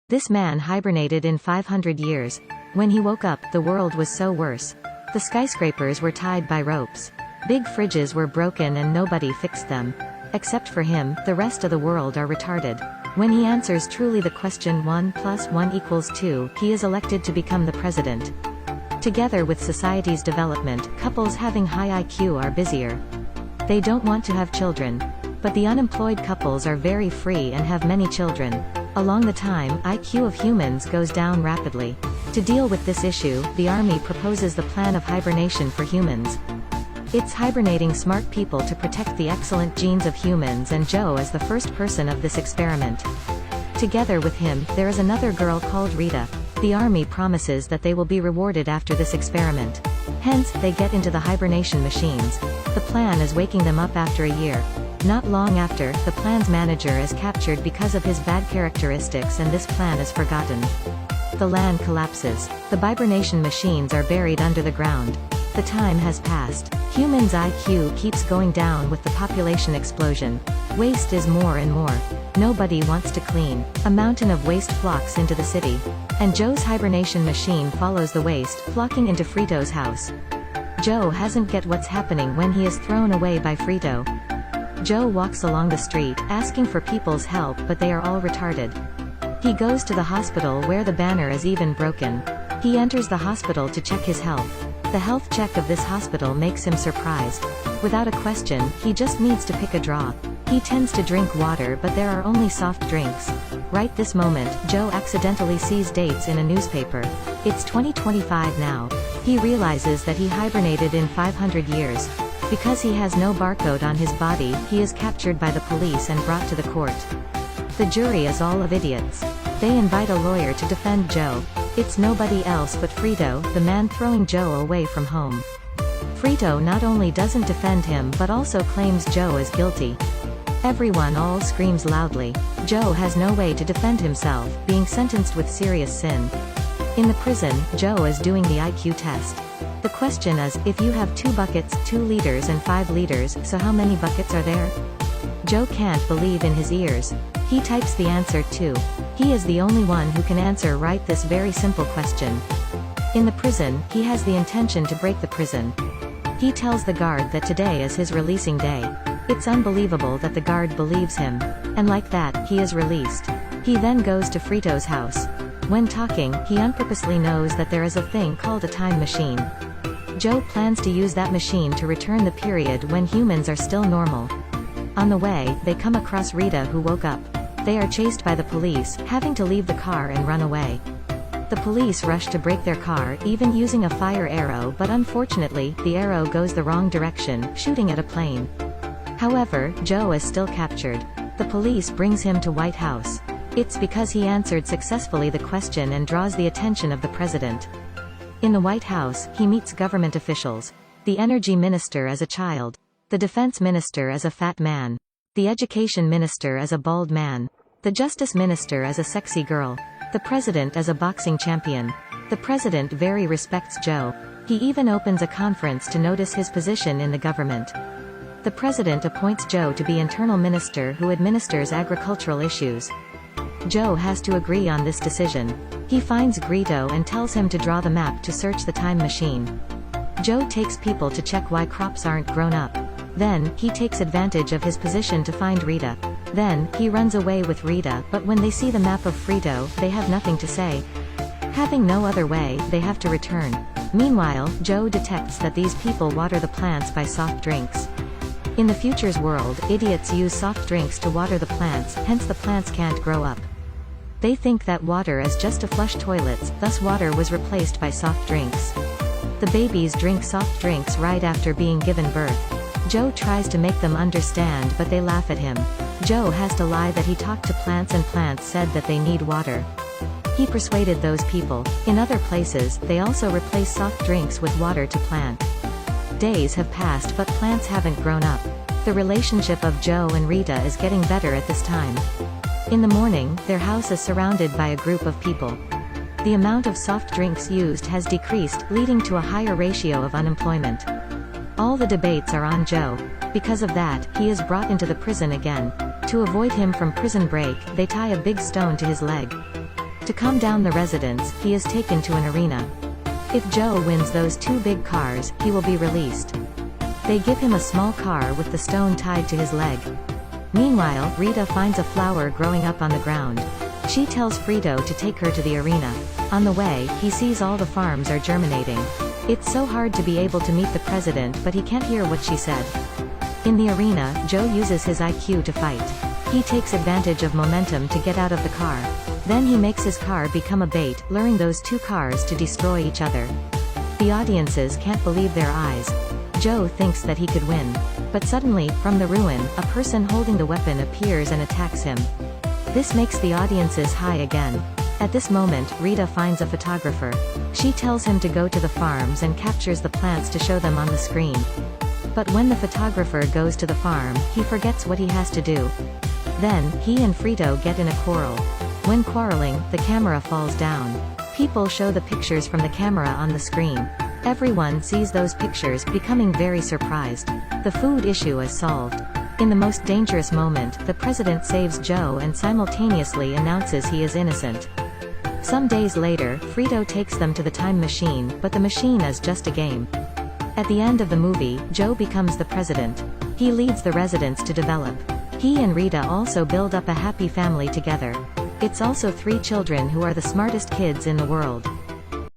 This man hibernated in 500 years. When he woke up, the world was so worse. The skyscrapers were tied by ropes. Big fridges were broken and nobody fixed them. Except for him, the rest of the world are retarded. When he answers truly the question 1 plus 1 equals 2, he is elected to become the president. Together with society's development, couples having high IQ are busier. They don't want to have children. But the unemployed couples are very free and have many children. Along the time, IQ of humans goes down rapidly. To deal with this issue, the army proposes the plan of hibernation for humans. It's hibernating smart people to protect the excellent genes of humans, and Joe is the first person of this experiment. Together with him, there is another girl called Rita. The army promises that they will be rewarded after this experiment. Hence, they get into the hibernation machines. The plan is waking them up after a year. Not long after, the plan's manager is captured because of his bad characteristics, and this plan is forgotten. The land collapses. The hibernation machines are buried under the ground. The time has passed. Humans' IQ keeps going down with the population explosion. Waste is more and more. Nobody wants to clean. A mountain of waste flocks into the city. And Joe's hibernation machine follows the waste, flocking into Frito's house. Joe hasn't get what's happening when he is thrown away by Frito. Joe walks along the street, asking for people's help, but they are all retarded. He goes to the hospital where the banner is even broken. He enters the hospital to check his health. The health check of this hospital makes him surprised. Without a question, he just needs to pick a draw. He tends to drink water, but there are only soft drinks. Right this moment, Joe accidentally sees dates in a newspaper. It's 2025 now. He realizes that he hibernated in 500 years. Because he has no barcode on his body, he is captured by the police and brought to the court. The jury is all of idiots. They invite a lawyer to defend Joe. It's nobody else but Frito, the man throwing Joe away from home. Frito not only doesn't defend him but also claims Joe is guilty. Everyone all screams loudly. Joe has no way to defend himself, being sentenced with serious sin. In the prison, Joe is doing the IQ test. The question is, if you have 2 buckets, 2 liters and 5 liters, so how many buckets are there? Joe can't believe in his ears. He types the answer 2. He is the only one who can answer right this very simple question. In the prison, he has the intention to break the prison. He tells the guard that today is his releasing day. It's unbelievable that the guard believes him. And like that, he is released. He then goes to Frito's house. When talking, he unpurposely knows that there is a thing called a time machine. Joe plans to use that machine to return the period when humans are still normal. On the way, they come across Rita, who woke up. They are chased by the police, having to leave the car and run away. The police rush to break their car, even using a fire arrow, but unfortunately, the arrow goes the wrong direction, shooting at a plane. However, Joe is still captured. The police brings him to White House. It's because he answered successfully the question and draws the attention of the president. In the White House, he meets government officials. The energy minister as a child. The defense minister as a fat man. The education minister as a bald man. The justice minister as a sexy girl. The president as a boxing champion. The president very respects Joe. He even opens a conference to notice his position in the government. The president appoints Joe to be internal minister who administers agricultural issues. Joe has to agree on this decision. He finds Grito and tells him to draw the map to search the time machine. Joe takes people to check why crops aren't grown up. Then, he takes advantage of his position to find Rita. Then, he runs away with Rita, but when they see the map of Frito, they have nothing to say. Having no other way, they have to return. Meanwhile, Joe detects that these people water the plants by soft drinks. In the future's world, idiots use soft drinks to water the plants, hence the plants can't grow up. They think that water is just to flush toilets, thus water was replaced by soft drinks. The babies drink soft drinks right after being given birth. Joe tries to make them understand, but they laugh at him. Joe has to lie that he talked to plants and plants said that they need water. He persuaded those people. In other places, they also replace soft drinks with water to plant. Days have passed but plants haven't grown up. The relationship of Joe and Rita is getting better at this time. In the morning, their house is surrounded by a group of people. The amount of soft drinks used has decreased, leading to a higher ratio of unemployment. All the debates are on Joe. Because of that, he is brought into the prison again. To avoid him from prison break, they tie a big stone to his leg. To calm down the residents, he is taken to an arena. If Joe wins those 2 big cars, he will be released. They give him a small car with the stone tied to his leg. Meanwhile, Rita finds a flower growing up on the ground. She tells Frito to take her to the arena. On the way, he sees all the farms are germinating. It's so hard to be able to meet the president, but he can't hear what she said. In the arena, Joe uses his IQ to fight. He takes advantage of momentum to get out of the car. Then he makes his car become a bait, luring those 2 cars to destroy each other. The audiences can't believe their eyes. Joe thinks that he could win. But suddenly, from the ruin, a person holding the weapon appears and attacks him. This makes the audiences high again. At this moment, Rita finds a photographer. She tells him to go to the farms and captures the plants to show them on the screen. But when the photographer goes to the farm, he forgets what he has to do. Then, he and Frito get in a quarrel. When quarreling, the camera falls down. People show the pictures from the camera on the screen. Everyone sees those pictures, becoming very surprised. The food issue is solved. In the most dangerous moment, the president saves Joe and simultaneously announces he is innocent. Some days later, Frito takes them to the time machine, but the machine is just a game. At the end of the movie, Joe becomes the president. He leads the residents to develop. He and Rita also build up a happy family together. It's also 3 children who are the smartest kids in the world.